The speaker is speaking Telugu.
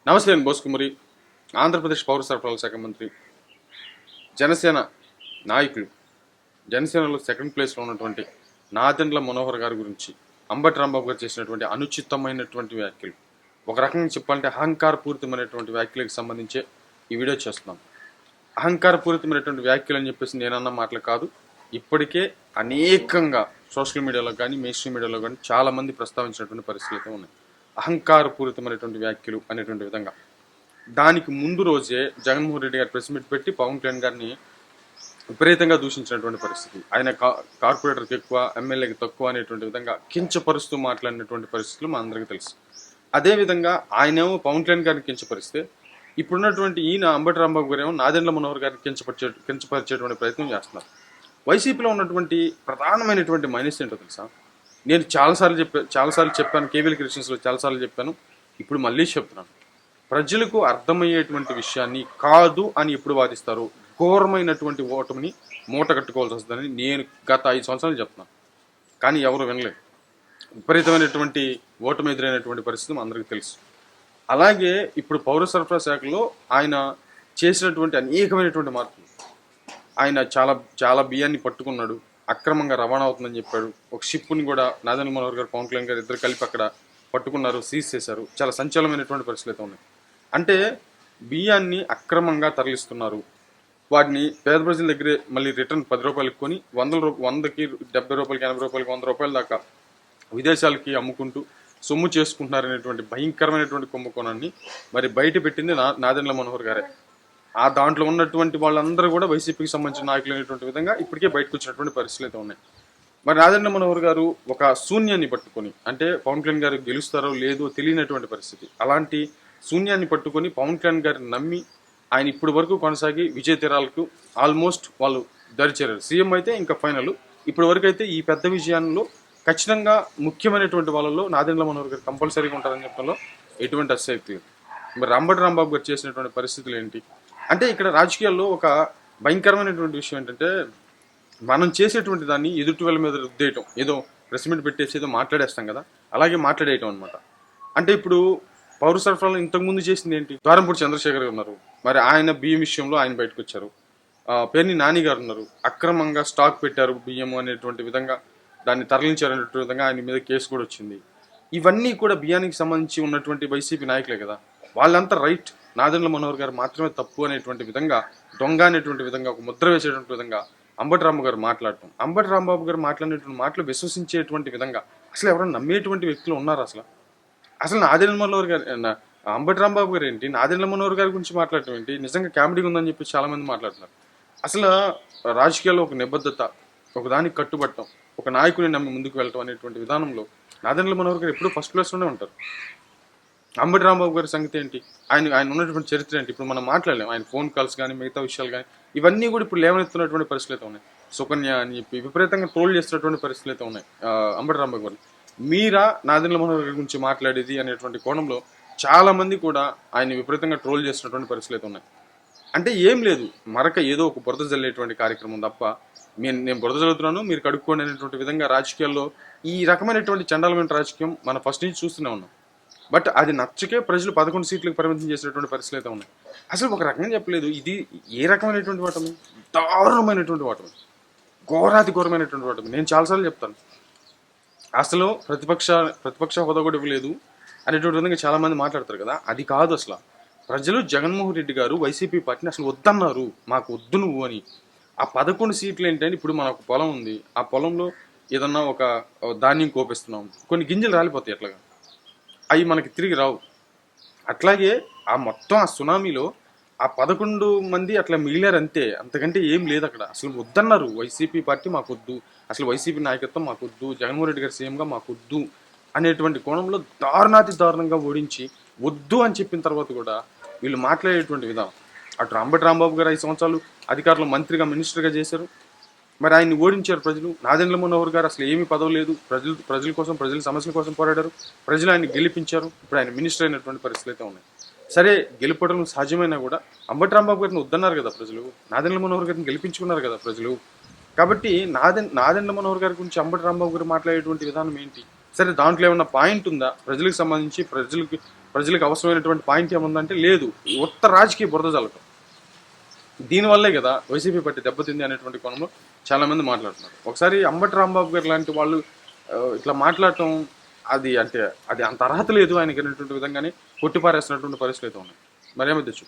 నమస్తే అండి బోసుకుమరి. ఆంధ్రప్రదేశ్ పౌర సరఫరాల శాఖ మంత్రి, జనసేన నాయకులు, జనసేనలో సెకండ్ ప్లేస్లో ఉన్నటువంటి నాదెండ్ల మనోహర్ గారి గురించి అంబటి రాంబాబు గారు చేసినటువంటి అనుచితమైనటువంటి వ్యాఖ్యలు, ఒక రకంగా చెప్పాలంటే అహంకారపూరితమైనటువంటి వ్యాఖ్యలకు సంబంధించే ఈ వీడియో చేస్తున్నాం. అహంకారపూరితమైనటువంటి వ్యాఖ్యలు అని చెప్పేసి నేనన్న మాటలు కాదు, ఇప్పటికే అనేకంగా సోషల్ మీడియాలో కానీ మెయిన్ స్ట్రీమ్ మీడియాలో కానీ చాలామంది ప్రస్తావించినటువంటి పరిస్థితులు అయితే ఉన్నాయి. అహంకారపూరితమైనటువంటి వ్యాఖ్యలు అనేటువంటి విధంగా. దానికి ముందు రోజే జగన్మోహన్ రెడ్డి గారు ప్రెస్ మీట్ పెట్టి పవన్ కళ్యాణ్ గారిని విపరీతంగా దూషించినటువంటి పరిస్థితి. ఆయన కార్పొరేటర్కి ఎక్కువ, ఎమ్మెల్యేకి తక్కువ అనేటువంటి విధంగా కించపరుస్తూ మాట్లాడినటువంటి పరిస్థితులు మా అందరికీ తెలుసు. అదేవిధంగా ఆయనేమో పవన్ కళ్యాణ్ గారిని కించపరిస్తే, ఇప్పుడున్నటువంటి ఈయన అంబటి రాంబాబు గారు ఏమో నాదెండ్ల మనోహర్ గారిని కించపరిచేటువంటి ప్రయత్నం చేస్తున్నారు. వైసీపీలో ఉన్నటువంటి ప్రధానమైనటువంటి మైనస్ ఏంటో తెలుసా? నేను చాలాసార్లు చెప్పాను, కేవీఎల్ క్రిస్టియన్స్లో చాలాసార్లు చెప్పాను, ఇప్పుడు మళ్ళీ చెప్తున్నాను. ప్రజలకు అర్థమయ్యేటువంటి విషయాన్ని కాదు అని ఎప్పుడు వాదిస్తారు, ఘోరమైనటువంటి ఓటమిని మూట కట్టుకోవాల్సి వస్తుందని నేను గత 5 సంవత్సరాలు చెప్తున్నాను. కానీ ఎవరు వినలేదు. విపరీతమైనటువంటి ఓటమి ఎదురైనటువంటి పరిస్థితి అందరికీ తెలుసు. అలాగే ఇప్పుడు పౌర సరఫరా శాఖలో ఆయన చేసినటువంటి అనేకమైనటువంటి మార్పులు. ఆయన చాలా బియ్యాన్ని పట్టుకున్నాడు, అక్రమంగా రవాణా అవుతుందని చెప్పాడు. ఒక షిప్ని కూడా నాదెండ్ల మనోహర్ గారు, పవన్ కళ్యాణ్ గారు ఇద్దరు కలిపి అక్కడ పట్టుకున్నారు, సీజ్ చేశారు. చాలా సంచలనమైనటువంటి పరిస్థితులు అయితే ఉన్నాయి. అంటే బియ్యాన్ని అక్రమంగా తరలిస్తున్నారు. వాటిని పేద ప్రజల దగ్గరే మళ్ళీ రిటర్న్ 10 రూపాయలకు కొని 100కి 70 రూపాయలకి 80 రూపాయలకి 100 రూపాయల దాకా విదేశాలకి అమ్ముకుంటూ సొమ్ము చేసుకుంటున్నారనేటువంటి భయంకరమైనటువంటి కుంభకోణాన్ని మరి బయట పెట్టింది నాదెండ్ల మనోహర్ గారే. ఆ దాంట్లో ఉన్నటువంటి వాళ్ళందరూ కూడా వైసీపీకి సంబంధించిన నాయకులు అనేటువంటి విధంగా ఇప్పటికే బయటకు వచ్చినటువంటి పరిస్థితులు అయితే ఉన్నాయి. మరి నాదెండ్ల మనోహర్ గారు ఒక శూన్యాన్ని పట్టుకొని, అంటే పవన్ కళ్యాణ్ గారు గెలుస్తారో లేదో తెలియనటువంటి పరిస్థితి, అలాంటి శూన్యాన్ని పట్టుకొని పవన్ కళ్యాణ్ గారిని నమ్మి ఆయన ఇప్పటి వరకు కొనసాగి విజయ తీరాలకు ఆల్మోస్ట్ వాళ్ళు దరిచేరారు. సీఎం అయితే ఇంకా ఫైనల్. ఇప్పటి వరకు అయితే ఈ పెద్ద విజయాల్లో ఖచ్చితంగా ముఖ్యమైనటువంటి వాళ్ళలో నాదెండ్ల మనోహర్ గారు కంపల్సరీగా ఉంటారని చెప్పడంలో ఎటువంటి అతిశయోక్తి లేదు. మరి అంబటి రాంబాబు గారు చేసినటువంటి పరిస్థితులు ఏంటి అంటే, ఇక్కడ రాజకీయాల్లో ఒక భయంకరమైనటువంటి విషయం ఏంటంటే, మనం చేసేటువంటి దాన్ని ఎదుటి వాళ్ళ మీద రుద్దేయటం. ఏదో ప్రెస్ మీట్ పెట్టేసి ఏదో మాట్లాడేస్తాం కదా, అలాగే మాట్లాడేయటం అనమాట. అంటే ఇప్పుడు పౌర సరఫరాలో ఇంతకుముందు చేసింది ఏంటి? ద్వారంపూడి చంద్రశేఖర్ ఉన్నారు, మరి ఆయన బియ్యం విషయంలో ఆయన బయటకు వచ్చారు. పేర్ని నాని గారు ఉన్నారు, అక్రమంగా స్టాక్ పెట్టారు బియ్యం అనేటువంటి విధంగా, దాన్ని తరలించారు అనేటువంటి విధంగా ఆయన మీద కేసు కూడా వచ్చింది. ఇవన్నీ కూడా బియ్యానికి సంబంధించి ఉన్నటువంటి వైసీపీ నాయకులే కదా. వాళ్ళంతా రైట్, నాదెండ్ల మనోహర్ గారు మాత్రమే తప్పు అనేటువంటి విధంగా, దొంగ అనేటువంటి విధంగా, ఒక ముద్ర వేసేటువంటి విధంగా అంబటి రాంబాబు గారు మాట్లాడటం, అంబటి రాంబాబు గారు మాట్లాడినటువంటి మాటలు విశ్వసించేటువంటి విధంగా అసలు ఎవరైనా నమ్మేటువంటి వ్యక్తులు ఉన్నారు? అసలు నాదెండ్ల మనోహర్ గారు, అంబటి రాంబాబు గారు ఏంటి, నాదెండ్ల మనోహర్ గారి గురించి మాట్లాడటం ఏంటి? నిజంగా కామెడీగా ఉందని చెప్పి చాలా మంది మాట్లాడుతున్నారు. అసలు రాజకీయాల్లో ఒక నిబద్ధత, ఒక దానికి కట్టుబట్టం, ఒక నాయకుని నమ్మి ముందుకు వెళ్ళటం అనేటువంటి విధానంలో నాదెండ్ల మనోహర్ గారు ఎప్పుడూ ఫస్ట్ ప్లేస్లోనే ఉంటారు. అంబటి రాంబాబు గారి సంగతి ఏంటి? ఆయన ఉన్నటువంటి చరిత్ర ఏంటి? ఇప్పుడు మనం మాట్లాడలేం. ఆయన ఫోన్ కాల్స్ కానీ మిగతా విషయాలు కానీ ఇవన్నీ కూడా ఇప్పుడు లేవనెత్తున్నటువంటి పరిస్థితులు అయితే ఉన్నాయి. సుకన్య అని చెప్పి విపరీతంగా ట్రోల్ చేస్తున్నటువంటి పరిస్థితులు అయితే ఉన్నాయి అంబటి రాంబాబు గారు. మీరా నాదెండ్ల మనోహర్ గారి గురించి మాట్లాడేది అనేటువంటి కోణంలో చాలా మంది కూడా ఆయన విపరీతంగా ట్రోల్ చేస్తున్నటువంటి పరిస్థితులు అయితే ఉన్నాయి. అంటే ఏం లేదు, మరక ఏదో ఒక బురద జల్లేటువంటి కార్యక్రమం తప్ప, నేను బురద జల్లుతున్నాను మీరు కడుక్కోండి అనేటువంటి విధంగా రాజకీయాల్లో ఈ రకమైనటువంటి చండాలమైన రాజకీయం మనం ఫస్ట్ నుంచి చూస్తూనే ఉన్నాం. బట్ అది నచ్చకే ప్రజలు 11 సీట్లకు పరిమితం చేసినటువంటి పరిస్థితులు అయితే ఉన్నాయి. అసలు ఒక రకంగా చెప్పలేదు, ఇది ఏ రకమైనటువంటి ఓటమి? దారుణమైనటువంటి ఓటమి, ఘోరమైనటువంటి ఓటమి. నేను చాలాసార్లు చెప్తాను, అసలు ప్రతిపక్ష హోదా కూడా ఇవ్వలేదు అనేటువంటి విధంగా చాలామంది మాట్లాడతారు కదా, అది కాదు. అసలు ప్రజలు జగన్మోహన్ రెడ్డి గారు వైసీపీ పార్టీని అసలు వద్దన్నారు, మాకు వద్దు నువ్వు అని. ఆ 11 సీట్లు ఏంటంటే, ఇప్పుడు మనకు పొలం ఉంది, ఆ పొలంలో ఏదన్నా ఒక ధాన్యం కోపిస్తున్నాం, కొన్ని గింజలు రాలిపోతాయి, అట్లాగా అవి మనకి తిరిగి రావు. అట్లాగే ఆ మొత్తం ఆ సునామీలో ఆ 11 మంది అట్లా మిగిలారు అంతే, అంతకంటే ఏం లేదు అక్కడ. అసలు వద్దన్నారు, వైసీపీ పార్టీ మాకు వద్దు, అసలు వైసీపీ నాయకత్వం మాకు వద్దు, జగన్మోహన్ రెడ్డి గారు సీఎంగా మాకు వద్దు అనేటువంటి కోణంలో దారుణంగా ఓడించి వద్దు అని చెప్పిన తర్వాత కూడా వీళ్ళు మాట్లాడేటువంటి విధానం. అటు అంబటి రాంబాబు గారు 5 సంవత్సరాలు అధికారులు మంత్రిగా, మినిస్టర్గా చేశారు, మరి ఆయన్ని ఓడించారు ప్రజలు. నాదెండ్ల మనోహర్ గారు అసలు ఏమీ పదవి లేదు, ప్రజల కోసం, ప్రజల సమస్యల కోసం పోరాడారు, ప్రజలు ఆయన గెలిపించారు. ఇప్పుడు ఆయన మినిస్టర్ అయినటువంటి పరిస్థితులు అయితే ఉన్నాయి. సరే, గెలుపడం సాధ్యమైనా కూడా అంబటి రాంబాబు గారిని వద్దన్నారు కదా ప్రజలు, నాదెండ్ల మనోహర్ గారిని గెలిపించుకున్నారు కదా ప్రజలు. కాబట్టి నాదెండ్ల మనోహర్ గారి గురించి అంబటి రాంబాబు గారు మాట్లాడేటువంటి విధానం ఏంటి? సరే, దాంట్లో ఏమన్నా పాయింట్ ఉందా? ప్రజలకు సంబంధించి ప్రజలకు అవసరమైనటువంటి పాయింట్ ఏముందంటే లేదు, ఈ ఉత్త రాజకీయ బురద జల్లటం. దీనివల్లే కదా వైసీపీ పార్టీ దెబ్బతింది అనేటువంటి కోణంలో చాలా మంది మాట్లాడుతున్నారు. ఒకసారి అంబటి రాంబాబు గారు లాంటి వాళ్ళు ఇట్లా మాట్లాడటం, అది అంత అర్హత లేదు ఆయనకి అనేటువంటి విధంగానే కొట్టిపారేస్తున్నటువంటి పరిస్థితులు అయితే ఉన్నాయి. మరేమో తెచ్చు